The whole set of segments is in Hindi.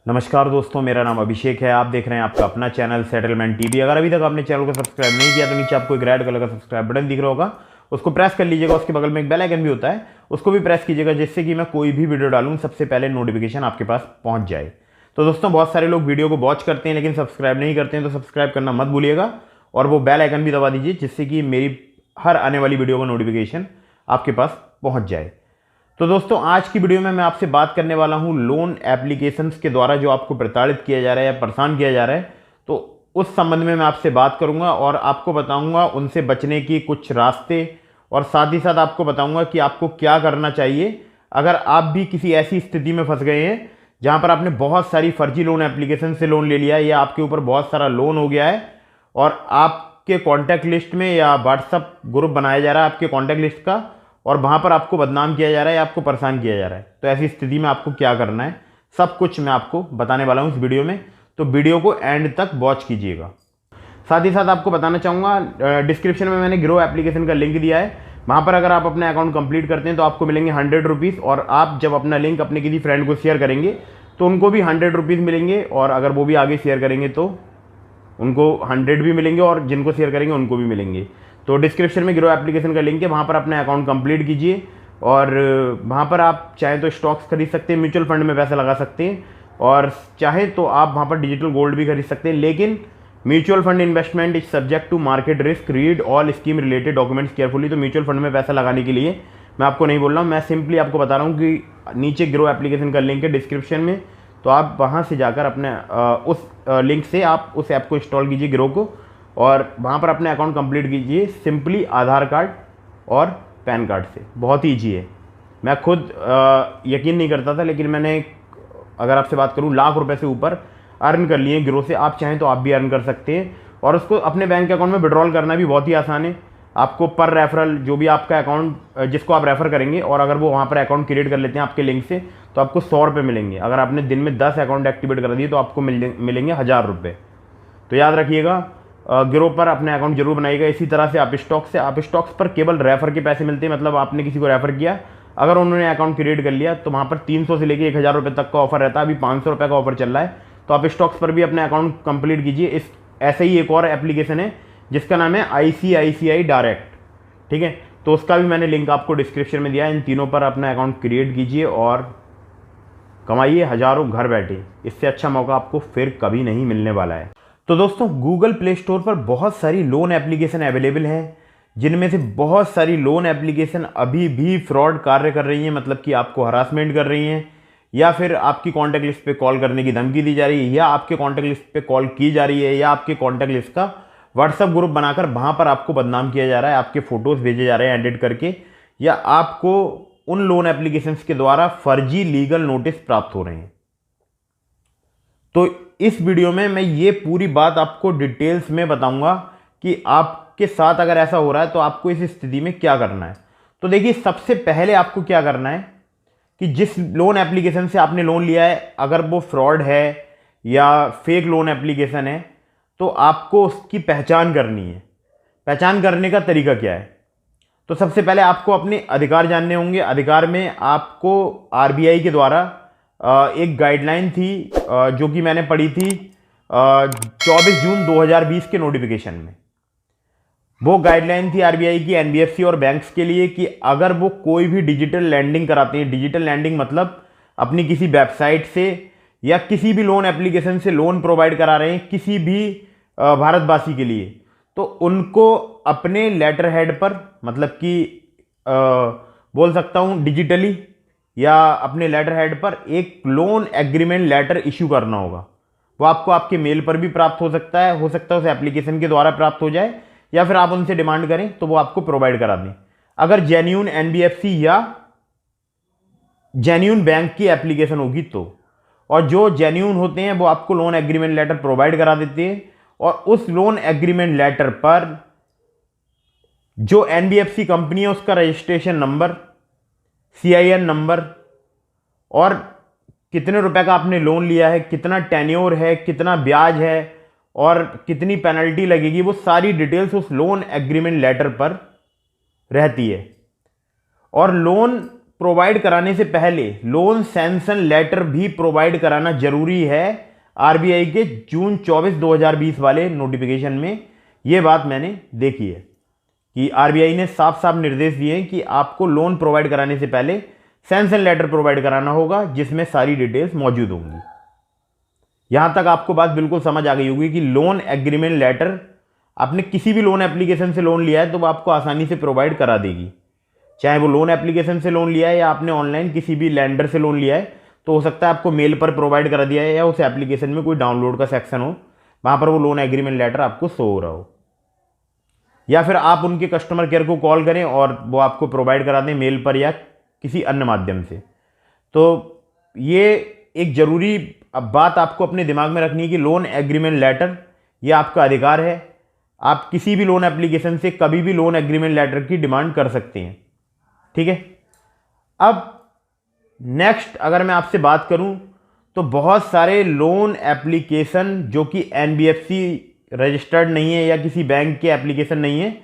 नमस्कार दोस्तों, मेरा नाम अभिषेक है। आप देख रहे हैं आपका अपना चैनल सेटलमेंट टीवी। अगर अभी तक आपने चैनल को सब्सक्राइब नहीं किया तो नीचे आपको एक रेड कलर का सब्सक्राइब बटन दिख रहा होगा, उसको प्रेस कर लीजिएगा। उसके बगल में एक बेल आइकन भी होता है, उसको भी प्रेस कीजिएगा, जिससे कि मैं कोई भी वीडियो डालूं सबसे पहले नोटिफिकेशन आपके पास पहुंच जाए। तो दोस्तों, बहुत सारे लोग वीडियो को वॉच करते हैं लेकिन सब्सक्राइब नहीं करते हैं, तो सब्सक्राइब करना मत भूलिएगा और वो बेल आइकन भी दबा दीजिए, जिससे कि मेरी हर आने वाली वीडियो का नोटिफिकेशन आपके पास पहुंच जाए। तो दोस्तों, आज की वीडियो में मैं आपसे बात करने वाला हूं लोन एप्लीकेशंस के द्वारा जो आपको प्रताड़ित किया जा रहा है या परेशान किया जा रहा है। तो उस संबंध में मैं आपसे बात करूंगा और आपको बताऊंगा उनसे बचने की कुछ रास्ते, और साथ ही साथ आपको बताऊंगा कि आपको क्या करना चाहिए अगर आप भी किसी ऐसी स्थिति में फंस गए हैं जहां पर आपने बहुत सारी फर्जी लोन एप्लीकेशन से लोन ले लिया है या आपके ऊपर बहुत सारा लोन हो गया है और आपके कॉन्टैक्ट लिस्ट में या व्हाट्सअप ग्रुप बनाया जा रहा है आपके कॉन्टैक्ट लिस्ट का, और वहां पर आपको बदनाम किया जा रहा है या आपको परेशान किया जा रहा है। तो ऐसी स्थिति में आपको क्या करना है, सब कुछ मैं आपको बताने वाला हूं इस वीडियो में। तो वीडियो को एंड तक वॉच कीजिएगा। साथ ही साथ आपको बताना चाहूँगा, डिस्क्रिप्शन में मैंने ग्रो एप्लीकेशन का लिंक दिया है। वहाँ पर अगर आप अपना अकाउंट कंप्लीट करते हैं तो आपको मिलेंगे 100 रुपीज़, और आप जब अपना लिंक अपने किसी फ्रेंड को शेयर करेंगे तो उनको भी 100 रुपीज़ मिलेंगे, और अगर वो भी आगे शेयर करेंगे तो उनको 100 भी मिलेंगे, और जिनको शेयर करेंगे उनको भी मिलेंगे। तो डिस्क्रिप्शन में ग्रो एप्लीकेशन का लिंक है, वहाँ पर अपना अकाउंट कंप्लीट कीजिए, और वहाँ पर आप चाहें तो स्टॉक्स खरीद सकते हैं, म्यूचुअल फंड में पैसा लगा सकते हैं, और चाहे तो आप वहाँ पर डिजिटल गोल्ड भी खरीद सकते हैं। लेकिन mutual fund investment is subject to market risk, read all scheme related documents carefully. तो म्यूचुअल फंड में पैसा लगाने के लिए मैं आपको नहीं बोल रहा हूँ, मैं सिंपली आपको बता रहा हूँ कि नीचे ग्रो एप्लीकेशन का लिंक है डिस्क्रिप्शन में, तो आप वहाँ से जाकर अपने उस लिंक से आप उस ऐप को इंस्टॉल कीजिए, ग्रो को, और वहाँ पर अपने अकाउंट कंप्लीट कीजिए सिंपली आधार कार्ड और पैन कार्ड से। बहुत ही ईजी है। मैं खुद यकीन नहीं करता था, लेकिन मैंने, अगर आपसे बात करूँ, लाख रुपए से ऊपर अर्न कर लिए ग्रो से। आप चाहें तो आप भी अर्न कर सकते हैं, और उसको अपने बैंक अकाउंट में विड्रॉल करना भी बहुत ही आसान है। आपको पर रेफरल, जो भी आपका अकाउंट जिसको आप रेफर करेंगे, और अगर वो वहाँ पर अकाउंट क्रिएट कर लेते हैं आपके लिंक से, तो आपको 100 रुपये मिलेंगे। अगर आपने दिन में 10 अकाउंट एक्टिवेट कर दिए तो आपको मिलेंगे 1000 रुपये। तो याद रखिएगा, ग्रो पर अपने अकाउंट जरूर बनाइएगा। इसी तरह से आप स्टॉक्स पर केवल रेफर के पैसे मिलते हैं, मतलब आपने किसी को रेफर किया, अगर उन्होंने अकाउंट क्रिएट कर लिया तो वहाँ पर 300 से लेकर 1000 रुपये तक का ऑफर रहता है। अभी 500 रुपये का ऑफर चल रहा है, तो आप स्टॉक्स पर भी अपने अकाउंट कंप्लीट कीजिए। ऐसे ही एक और एप्लीकेशन है जिसका नाम है ICICI डायरेक्ट, ठीक है, तो उसका भी मैंने लिंक आपको डिस्क्रिप्शन में दिया है। इन तीनों पर अपना अकाउंट क्रिएट कीजिए और कमाइए हजारों घर बैठे। इससे अच्छा मौका आपको फिर कभी नहीं मिलने वाला है। तो दोस्तों, गूगल प्ले स्टोर पर बहुत सारी लोन एप्लीकेशन अवेलेबल हैं, जिनमें से बहुत सारी लोन एप्लीकेशन अभी भी फ्रॉड कार्य कर रही हैं, मतलब कि आपको हरासमेंट कर रही हैं, या फिर आपकी कॉन्टैक्ट लिस्ट पे कॉल करने की धमकी दी जा रही है, या आपके कॉन्टैक्ट लिस्ट पे कॉल की जा रही है, या आपके कॉन्टैक्ट लिस्ट का व्हाट्सएप ग्रुप बनाकर वहाँ पर आपको बदनाम किया जा रहा है, आपके फोटोज़ भेजे जा रहे हैं एडिट करके, या आपको उन लोन एप्लीकेशंस के द्वारा फर्जी लीगल नोटिस प्राप्त हो रहे हैं। तो इस वीडियो में मैं ये पूरी बात आपको डिटेल्स में बताऊंगा कि आपके साथ अगर ऐसा हो रहा है तो आपको इस स्थिति में क्या करना है। तो देखिए, सबसे पहले आपको क्या करना है कि जिस लोन एप्लीकेशन से आपने लोन लिया है, अगर वो फ्रॉड है या फेक लोन एप्लीकेशन है, तो आपको उसकी पहचान करनी है। पहचान करने का तरीका क्या है? तो सबसे पहले आपको अपने अधिकार जानने होंगे। अधिकार में आपको RBI के द्वारा एक गाइडलाइन थी जो कि मैंने पढ़ी थी 24 जून 2020 के नोटिफिकेशन में। वो गाइडलाइन थी RBI की NBFC और बैंक्स के लिए कि अगर वो कोई भी डिजिटल लैंडिंग कराते हैं, डिजिटल लैंडिंग मतलब अपनी किसी वेबसाइट से या किसी भी लोन एप्लीकेशन से लोन प्रोवाइड करा रहे हैं किसी भी भारतवासी के लिए, तो उनको अपने लेटर हेड पर, मतलब कि बोल सकता हूँ डिजिटली या अपने लेटर हेड पर एक लोन एग्रीमेंट लेटर इश्यू करना होगा। वो आपको आपके मेल पर भी प्राप्त हो सकता है उस एप्लीकेशन के द्वारा प्राप्त हो जाए, या फिर आप उनसे डिमांड करें तो वो आपको प्रोवाइड करा दें। अगर जेन्यून NBFC या जेन्यून बैंक की एप्लीकेशन होगी तो, और जो जेन्यून होते हैं वो आपको लोन एग्रीमेंट लेटर प्रोवाइड करा देते हैं, और उस लोन एग्रीमेंट लेटर पर जो NBFC कंपनी है उसका रजिस्ट्रेशन नंबर, CIN नंबर, और कितने रुपए का आपने लोन लिया है, कितना टेन्योर है, कितना ब्याज है और कितनी पेनल्टी लगेगी, वो सारी डिटेल्स उस लोन एग्रीमेंट लेटर पर रहती है। और लोन प्रोवाइड कराने से पहले लोन सैंक्शन लेटर भी प्रोवाइड कराना जरूरी है। आरबीआई के जून 24 2020 वाले नोटिफिकेशन में यह बात मैंने देखी है कि आरबीआई ने साफ साफ निर्देश दिए हैं कि आपको लोन प्रोवाइड कराने से पहले सैंक्शन लेटर प्रोवाइड कराना होगा, जिसमें सारी डिटेल्स मौजूद होंगी। यहां तक आपको बात बिल्कुल समझ आ गई होगी कि लोन एग्रीमेंट लेटर आपने किसी भी लोन एप्लीकेशन से लोन लिया है तो वो आपको आसानी से प्रोवाइड करा देगी। चाहे वो लोन एप्लीकेशन से लोन लिया है या आपने ऑनलाइन किसी भी लैंडर से लोन लिया है, तो हो सकता है आपको मेल पर प्रोवाइड करा दिया है या उस एप्लीकेशन में कोई डाउनलोड का सेक्शन हो, वहां पर वो लोन एग्रीमेंट लेटर आपको शो हो रहा हो, या फिर आप उनके कस्टमर केयर को कॉल करें और वो आपको प्रोवाइड करा दें मेल पर या किसी अन्य माध्यम से। तो ये एक जरूरी बात आपको अपने दिमाग में रखनी है कि लोन एग्रीमेंट लेटर ये आपका अधिकार है। आप किसी भी लोन एप्लीकेशन से कभी भी लोन एग्रीमेंट लेटर की डिमांड कर सकते हैं, ठीक है। अब नेक्स्ट अगर मैं आपसे बात करूं तो बहुत सारे लोन एप्लीकेशन जो कि एनबीएफसी रजिस्टर्ड नहीं है या किसी बैंक के एप्लीकेशन नहीं है,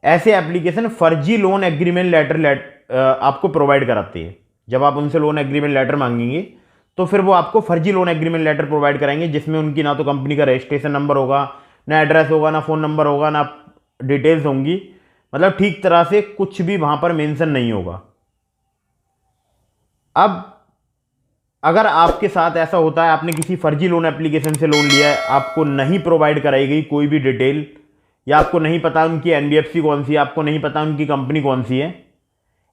ऐसे एप्लीकेशन फर्जी लोन एग्रीमेंट लेटर आपको प्रोवाइड कराते हैं। जब आप उनसे लोन एग्रीमेंट लेटर मांगेंगे तो फिर वो आपको फर्जी लोन एग्रीमेंट लेटर प्रोवाइड कराएंगे, जिसमें उनकी ना तो कंपनी का रजिस्ट्रेशन नंबर होगा, ना एड्रेस होगा, ना फ़ोन नंबर होगा, ना डिटेल्स होंगी, मतलब ठीक तरह से कुछ भी वहां पर मेंशन नहीं होगा। अब अगर आपके साथ ऐसा होता है, आपने किसी फर्जी लोन एप्लीकेशन से लोन लिया है, आपको नहीं प्रोवाइड कराई गई कोई भी डिटेल, या आपको नहीं पता उनकी एनबीएफसी कौन सी है, आपको नहीं पता उनकी कंपनी कौन सी है,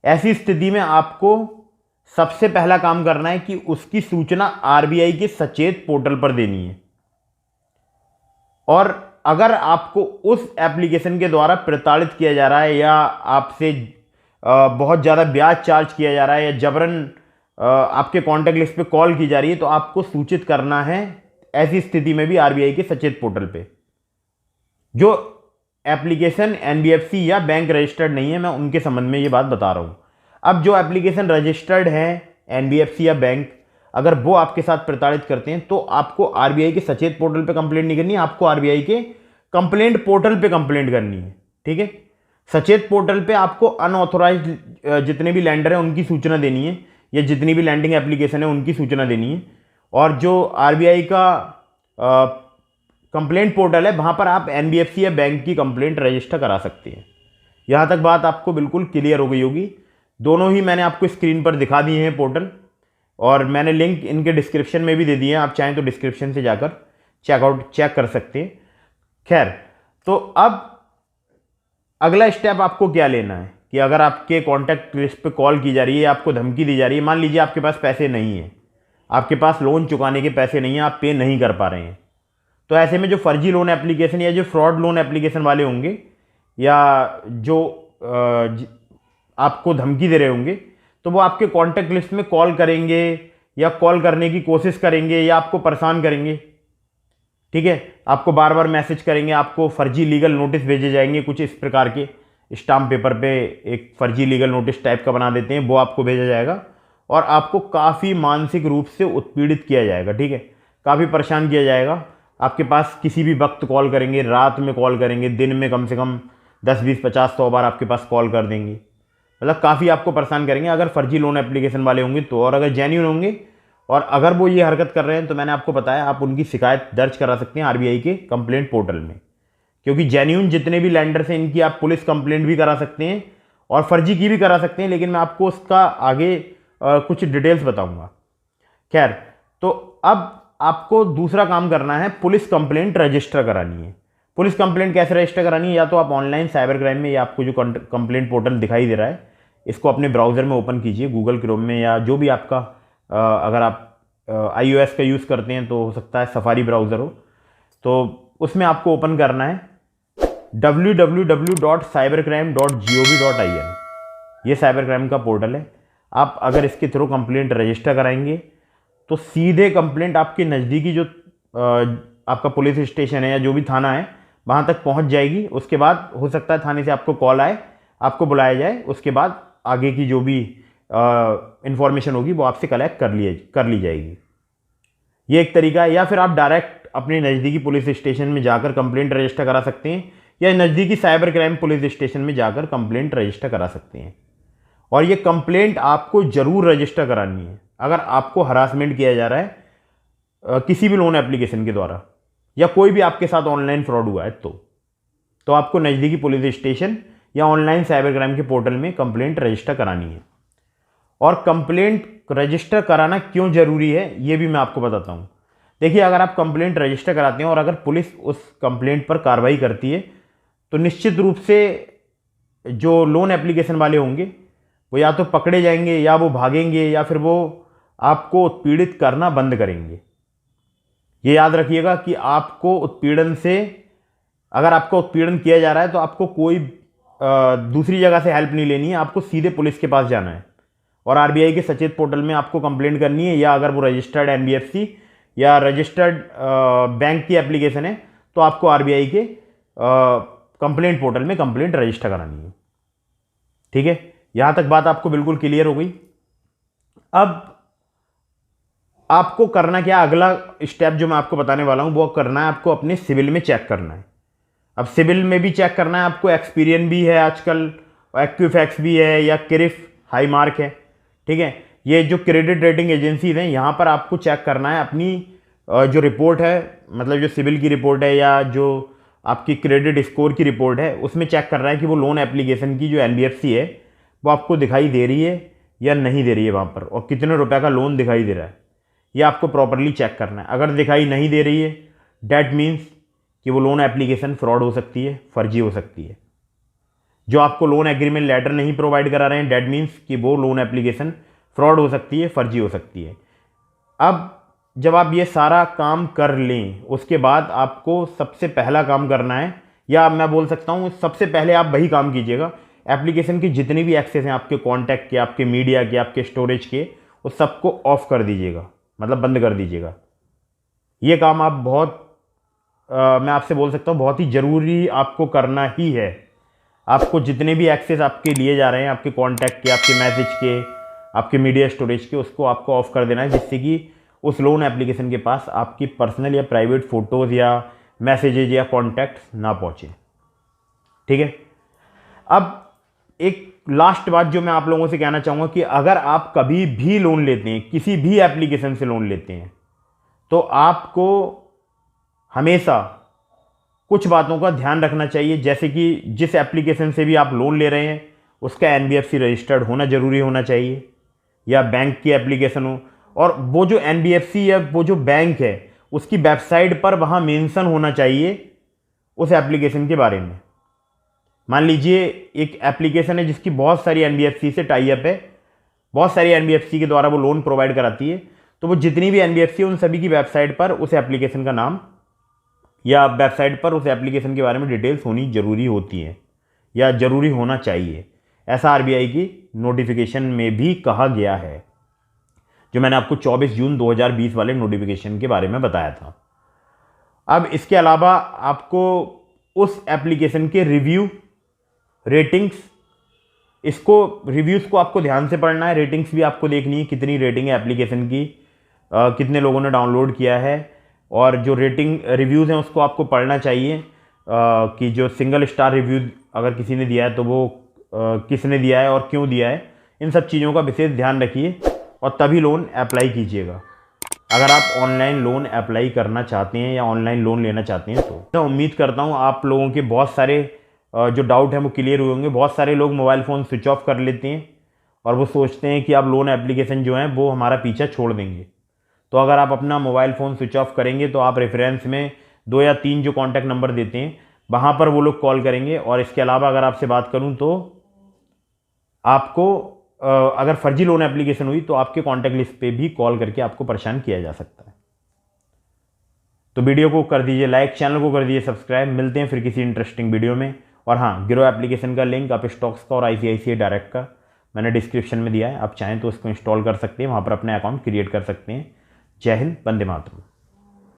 ऐसी स्थिति में आपको सबसे पहला काम करना है कि उसकी सूचना आरबीआई के सचेत पोर्टल पर देनी है। और अगर आपको उस एप्लीकेशन के द्वारा प्रताड़ित किया जा रहा है या आपसे बहुत ज़्यादा ब्याज चार्ज किया जा रहा है या जबरन आपके कॉन्टैक्ट लिस्ट पे कॉल की जा रही है, तो आपको सूचित करना है ऐसी स्थिति में भी आरबीआई के सचेत पोर्टल पे। जो एप्लीकेशन एनबीएफसी या बैंक रजिस्टर्ड नहीं है, मैं उनके संबंध में ये बात बता रहा हूं। अब जो एप्लीकेशन रजिस्टर्ड है एनबीएफसी या बैंक, अगर वो आपके साथ प्रताड़ित करते हैं तो आपको आरबीआई के सचेत पोर्टल पे कंप्लेंट नहीं करनी है, आपको आरबीआई के कंप्लेंट पोर्टल पे कंप्लेंट करनी है, ठीक है। सचेत पोर्टल पे आपको अनऑथोराइज्ड जितने भी लैंडर हैं उनकी सूचना देनी है, या जितनी भी लैंडिंग एप्लीकेशन है उनकी सूचना देनी है। और जो आरबीआई का कंप्लेंट पोर्टल है, वहां पर आप एनबीएफसी या बैंक की कंप्लेंट रजिस्टर करा सकते हैं। यहां तक बात आपको बिल्कुल क्लियर हो गई होगी। दोनों ही मैंने आपको स्क्रीन पर दिखा दिए हैं पोर्टल, और मैंने लिंक इनके डिस्क्रिप्शन में भी दे दिए हैं, आप चाहें तो डिस्क्रिप्शन से जाकर चेक कर सकते हैं। खैर, तो अब अगला स्टेप आपको क्या लेना है कि अगर आपके कॉन्टैक्ट लिस्ट पे कॉल की जा रही है, आपको धमकी दी जा रही है, मान लीजिए आपके पास पैसे नहीं है, आपके पास लोन चुकाने के पैसे नहीं हैं, आप पे नहीं कर पा रहे हैं, तो ऐसे में जो फर्जी लोन एप्लीकेशन या जो फ्रॉड लोन एप्लीकेशन वाले होंगे या जो आपको धमकी दे रहे होंगे, तो वो आपके कॉन्टैक्ट लिस्ट में कॉल करेंगे या कॉल करने की कोशिश करेंगे या आपको परेशान करेंगे, ठीक है। आपको बार बार मैसेज करेंगे, आपको फर्जी लीगल नोटिस भेजे जाएंगे, कुछ इस प्रकार के स्टाम्प पेपर पे एक फर्जी लीगल नोटिस टाइप का बना देते हैं, वो आपको भेजा जाएगा और आपको काफ़ी मानसिक रूप से उत्पीड़ित किया जाएगा, ठीक है। काफ़ी परेशान किया जाएगा। आपके पास किसी भी वक्त कॉल करेंगे, रात में कॉल करेंगे, दिन में कम से कम 10, 20, 50, 100 बार आपके पास कॉल कर देंगे, मतलब काफ़ी आपको परेशान करेंगे अगर फर्जी लोन एप्लीकेशन वाले होंगे तो। और अगर जेन्युइन होंगे और अगर वो ये हरकत कर रहे हैं तो मैंने आपको बताया आप उनकी शिकायत दर्ज करा सकते हैं आरबीआई के कंप्लेंट पोर्टल में, क्योंकि जेन्युइन जितने भी लैंडर्स हैं इनकी आप पुलिस कंप्लेंट भी करा सकते हैं और फर्जी की भी करा सकते हैं, लेकिन मैं आपको उसका आगे कुछ डिटेल्स बताऊंगा। खैर, तो अब आपको दूसरा काम करना है, पुलिस कंप्लेंट रजिस्टर करानी है। पुलिस कंप्लेंट कैसे रजिस्टर करानी है? या तो आप ऑनलाइन साइबर क्राइम में, या आपको जो कंप्लेंट पोर्टल दिखाई दे रहा है इसको अपने ब्राउज़र में ओपन कीजिए, गूगल क्रोम में, या जो भी आपका अगर आप iOS का यूज़ करते हैं तो हो सकता है सफारी ब्राउज़र हो, तो उसमें आपको ओपन करना है www.cybercrime.gov.in। ये साइबर क्राइम का पोर्टल है। आप अगर इसके थ्रू कंप्लेंट रजिस्टर कराएंगे तो सीधे कंप्लेंट आपके नज़दीकी जो आपका पुलिस स्टेशन है या जो भी थाना है वहाँ तक पहुँच जाएगी। उसके बाद हो सकता है थाने से आपको कॉल आए, आपको बुलाया जाए, उसके बाद आगे की जो भी इंफॉर्मेशन होगी वो आपसे कलेक्ट कर ली जाएगी। ये एक तरीका है। या फिर आप डायरेक्ट अपने नज़दीकी पुलिस स्टेशन में जाकर कंप्लेंट रजिस्टर करा सकते हैं, या नज़दीकी साइबर क्राइम पुलिस स्टेशन में जाकर कंप्लेंट रजिस्टर करा सकते हैं। और ये कंप्लेंट आपको ज़रूर रजिस्टर करानी है अगर आपको हरासमेंट किया जा रहा है किसी भी लोन एप्लीकेशन के द्वारा, या कोई भी आपके साथ ऑनलाइन फ्रॉड हुआ है तो आपको नज़दीकी पुलिस स्टेशन या ऑनलाइन साइबर क्राइम के पोर्टल में कंप्लेंट रजिस्टर करानी है। और कंप्लेंट रजिस्टर कराना क्यों ज़रूरी है ये भी मैं आपको बताता हूँ। देखिए, अगर आप कंप्लेंट रजिस्टर कराते हैं और अगर पुलिस उस कंप्लेंट पर कार्रवाई करती है तो निश्चित रूप से जो लोन एप्लीकेशन वाले होंगे वो या तो पकड़े जाएंगे, या वो भागेंगे, या फिर वो आपको उत्पीड़ित करना बंद करेंगे। ये याद रखिएगा कि आपको उत्पीड़न से, अगर आपको उत्पीड़न किया जा रहा है तो आपको कोई दूसरी जगह से हेल्प नहीं लेनी है, आपको सीधे पुलिस के पास जाना है और आरबीआई के सचेत पोर्टल में आपको कंप्लेंट करनी है, या अगर वो रजिस्टर्ड एनबीएफसी या रजिस्टर्ड बैंक की एप्लीकेशन है तो आपको आरबीआई के कंप्लेंट पोर्टल में कंप्लेंट रजिस्टर करानी है। ठीक है, यहां तक बात आपको बिल्कुल क्लियर हो गई। अब आपको करना क्या, अगला स्टेप जो मैं आपको बताने वाला हूं वो करना है आपको अपने सिविल में चेक करना है। अब सिविल में भी चेक करना है आपको, एक्सपीरियन भी है आजकल, एक्यूफैक्स भी है, या क्रिफ हाई मार्क है। ठीक है, ये जो क्रेडिट रेटिंग एजेंसीज हैं यहाँ पर आपको चेक करना है अपनी जो रिपोर्ट है, मतलब जो सिविल की रिपोर्ट है या जो आपकी क्रेडिट स्कोर की रिपोर्ट है, उसमें चेक करना है कि वो लोन एप्लीकेशन की जो एनबीएफसी है वो आपको दिखाई दे रही है या नहीं दे रही है वहाँ पर, और कितने रुपए का लोन दिखाई दे रहा है, ये आपको प्रॉपरली चेक करना है। अगर दिखाई नहीं दे रही है डैट मीन्स कि वो लोन एप्लीकेशन फ्रॉड हो सकती है, फर्जी हो सकती है। जो आपको लोन एग्रीमेंट लेटर नहीं प्रोवाइड करा रहे हैं डैट मीन्स कि वो लोन एप्लीकेशन फ्रॉड हो सकती है, फर्जी हो सकती है। अब जब आप ये सारा काम कर लें उसके बाद आपको सबसे पहला काम करना है, या मैं बोल सकता हूँ सबसे पहले आप वही काम कीजिएगा, एप्लीकेशन की जितनी भी एक्सेस हैं आपके कॉन्टैक्ट के, आपके मीडिया के, आपके स्टोरेज के, उस सबको ऑफ कर दीजिएगा, मतलब बंद कर दीजिएगा। ये काम आप मैं आपसे बोल सकता हूँ बहुत ही ज़रूरी आपको करना ही है। आपको जितने भी एक्सेस आपके लिए जा रहे हैं, आपके कॉन्टैक्ट के, आपके मैसेज के, आपके मीडिया स्टोरेज के, उसको आपको ऑफ कर देना है, जिससे कि उस लोन एप्लीकेशन के पास आपकी पर्सनल या प्राइवेट फ़ोटोज़ या मैसेजेज या कॉन्टैक्ट्स ना पहुँचे। ठीक है, अब एक लास्ट बात जो मैं आप लोगों से कहना चाहूँगा कि अगर आप कभी भी लोन लेते हैं, किसी भी एप्लीकेशन से लोन लेते हैं, तो आपको हमेशा कुछ बातों का ध्यान रखना चाहिए, जैसे कि जिस एप्लीकेशन से भी आप लोन ले रहे हैं उसका एनबीएफसी रजिस्टर्ड होना ज़रूरी होना चाहिए, या बैंक की एप्लीकेशन हो, और वो जो एनबीएफसी या वो जो बैंक है उसकी वेबसाइट पर वहाँ मेंशन होना चाहिए उस एप्लीकेशन के बारे में। मान लीजिए एक एप्लीकेशन है जिसकी बहुत सारी एनबीएफसी से टाई अप है, बहुत सारी एनबीएफसी के द्वारा वो लोन प्रोवाइड कराती है, तो वो जितनी भी एनबीएफसी है उन सभी की वेबसाइट पर उस एप्लीकेशन का नाम या वेबसाइट पर उस एप्लीकेशन के बारे में डिटेल्स होनी ज़रूरी होती हैं या ज़रूरी होना चाहिए। ऐसा आरबीआई की नोटिफिकेशन में भी कहा गया है, जो मैंने आपको 24 जून 2020 वाले नोटिफिकेशन के बारे में बताया था। अब इसके अलावा आपको उस एप्लीकेशन के रिव्यू, रेटिंग्स, रिव्यूज़ को आपको ध्यान से पढ़ना है, रेटिंग्स भी आपको देखनी है, कितनी रेटिंग है एप्लीकेशन की, कितने लोगों ने डाउनलोड किया है, और जो रेटिंग रिव्यूज़ हैं उसको आपको पढ़ना चाहिए कि जो सिंगल स्टार रिव्यू अगर किसी ने दिया है तो वो किसने दिया है और क्यों दिया है। इन सब चीज़ों का विशेष ध्यान रखिए और तभी लोन अप्लाई कीजिएगा। अगर आप ऑनलाइन लोन अप्लाई करना चाहते हैं या ऑनलाइन लोन लेना चाहते हैं तो मैं उम्मीद करता हूँ आप लोगों के बहुत सारे जो डाउट हैं वो क्लियर हुए होंगे। बहुत सारे लोग मोबाइल फ़ोन स्विच ऑफ कर लेते हैं और वो सोचते हैं कि आप लोन एप्लीकेशन जो हैं वो हमारा पीछा छोड़ देंगे। तो अगर आप अपना मोबाइल फ़ोन स्विच ऑफ करेंगे तो आप रेफरेंस में 2 या 3 जो कॉन्टैक्ट नंबर देते हैं वहाँ पर वो लोग कॉल करेंगे। और इसके अलावा अगर आपसे बात करूँ तो आपको अगर फर्जी लोन एप्लीकेशन हुई तो आपके कॉन्टैक्ट लिस्ट पे भी कॉल करके आपको परेशान किया जा सकता है। तो वीडियो को कर दीजिए लाइक, चैनल को कर दीजिए सब्सक्राइब। मिलते हैं फिर किसी इंटरेस्टिंग वीडियो में। और हाँ, गिरो एप्लीकेशन का लिंक आप स्टॉक्स का और आईसीआईसीआई डायरेक्ट का मैंने डिस्क्रिप्शन में दिया है, आप चाहें तो उसको इंस्टॉल कर सकते हैं, वहाँ पर अपने अकाउंट क्रिएट कर सकते हैं। जय हिंद, वंदे मातरम।